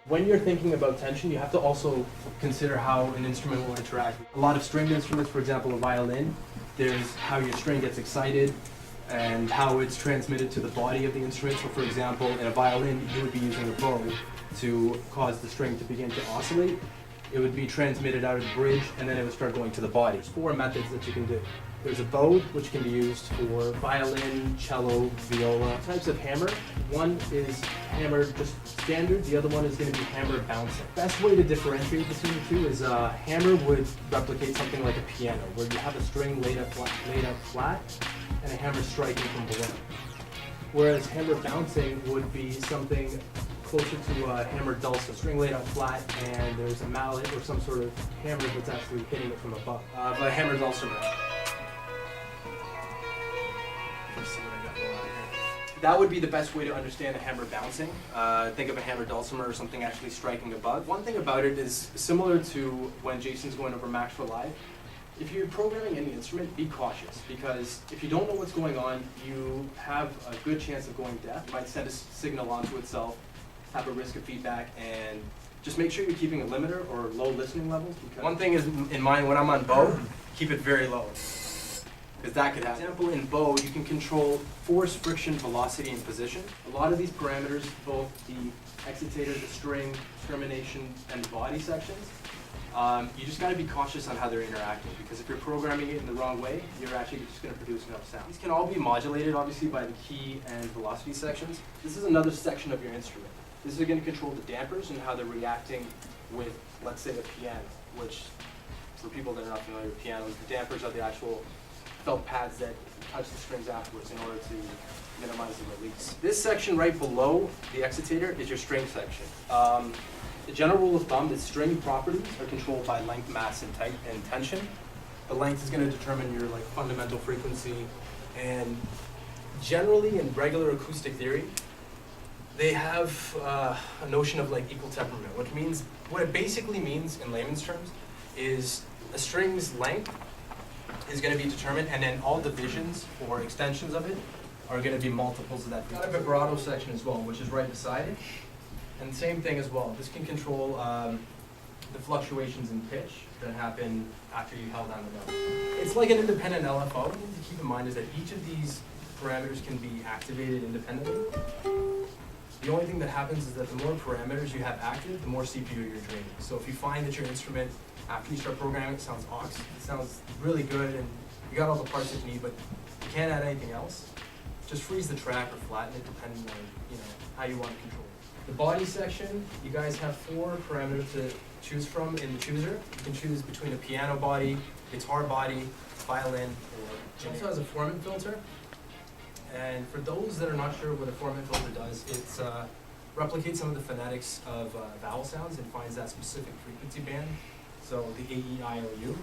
When you're thinking about tension, you have to also consider how an instrument will interact. A lot of stringed instruments, for example, a violin, there's how your string gets excited and how it's transmitted to the body of the instrument. So for example, in a violin, you would be using a bow to cause the string to begin to oscillate. It would be transmitted out of the bridge, and then it would start going to the body. There's 4 methods that you can do. There's a bow, which can be used for violin, cello, viola. Types of hammer. One is hammer just standard, the other one is going to be hammer bouncing. Best way to differentiate between the two is hammer would replicate something like a piano, where you have a string laid up flat and a hammer striking from below. Whereas hammer bouncing would be something closer to a hammer dulcimer, string laid out flat, and there's a mallet or some sort of hammer that's actually hitting it from above. But a hammer dulcimer. Let's see what I got going on here. That would be the best way to understand a hammer bouncing. Think of a hammer dulcimer or something actually striking above. One thing about it is similar to when Jason's going over Max for Live. If you're programming any instrument, be cautious, because if you don't know what's going on, you have a good chance of going deaf. You might send a signal onto itself, have a risk of feedback, and just make sure you're keeping a limiter or low listening levels. Because one thing is in mind when I'm on bow, keep it very low, because that could happen. For example, in bow, you can control force, friction, velocity, and position. A lot of these parameters, both the excitator, the string, termination, and the body sections, you just got to be cautious on how they're interacting, because if you're programming it in the wrong way, you're actually just going to produce enough sound. These can all be modulated, obviously, by the key and velocity sections. This is another section of your instrument. This is going to control the dampers and how they're reacting with, let's say, a piano, which, for people that are not familiar with pianos, the dampers are the actual felt pads that touch the strings afterwards in order to minimize the release. This section right below the excitator is your string section. The general rule of thumb is string properties are controlled by length, mass, and tension. The length is going to determine your fundamental frequency, and generally in regular acoustic theory, they have a notion of equal temperament, what it basically means in layman's terms is a string's length is going to be determined, and then all divisions or extensions of it are going to be multiples of that. We've got a vibrato section as well, which is right beside it. And same thing as well. This can control the fluctuations in pitch that happen after you held down the note. It's like an independent LFO. What you need to keep in mind is that each of these parameters can be activated independently. The only thing that happens is that the more parameters you have active, the more CPU you're draining. So if you find that your instrument, after you start programming, it sounds aux, it sounds really good, and you got all the parts that you need, but you can't add anything else, just freeze the track or flatten it depending on how you want to control it. The body section, you guys have 4 parameters to choose from in the chooser. You can choose between a piano body, guitar body, violin, or it also has a Foreman filter. And for those that are not sure what a Foreman filter does, it replicates some of the phonetics of vowel sounds and finds that specific frequency band, so the A, E, I, O, U.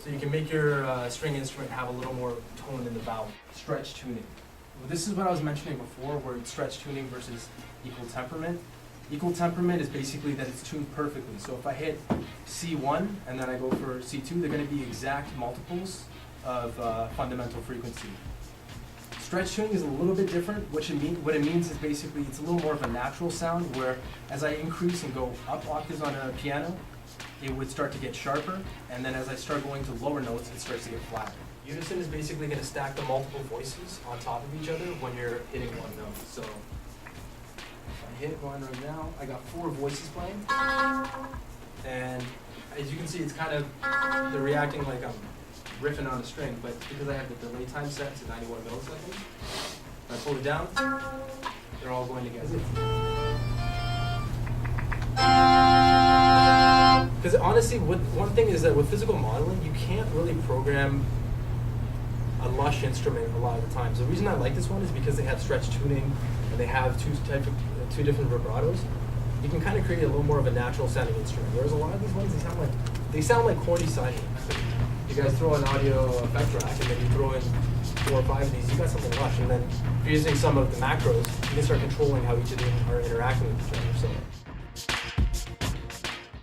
So you can make your string instrument have a little more tone in the vowel. Stretch tuning. Well, this is what I was mentioning before, where it's stretch tuning versus equal temperament. Equal temperament is basically that it's tuned perfectly. So if I hit C1 and then I go for C2, they're going to be exact multiples of fundamental frequency. Stretch tuning is a little bit different. What it means is basically it's a little more of a natural sound, where as I increase and go up octaves on a piano, it would start to get sharper, and then as I start going to lower notes, it starts to get flatter. Unison is basically going to stack the multiple voices on top of each other when you're hitting one note. So if I hit one right now, I got 4 voices playing, and as you can see, it's kind of, they're reacting like I'm riffing on a string, but because I have the delay time set to 91 milliseconds, if I pull it down, they're all going together. Because honestly, one thing is that with physical modeling, you can't really program a lush instrument a lot of the times. The reason I like this one is because they have stretch tuning and they have two different vibratos. You can kind of create a little more of a natural sounding instrument. Whereas a lot of these ones, they sound like corny sine waves. You guys throw an audio effect rack and then you throw in 4 or 5 of these, you got something lush. And then if you're using some of the macros, you can start controlling how each of them are interacting with each other. So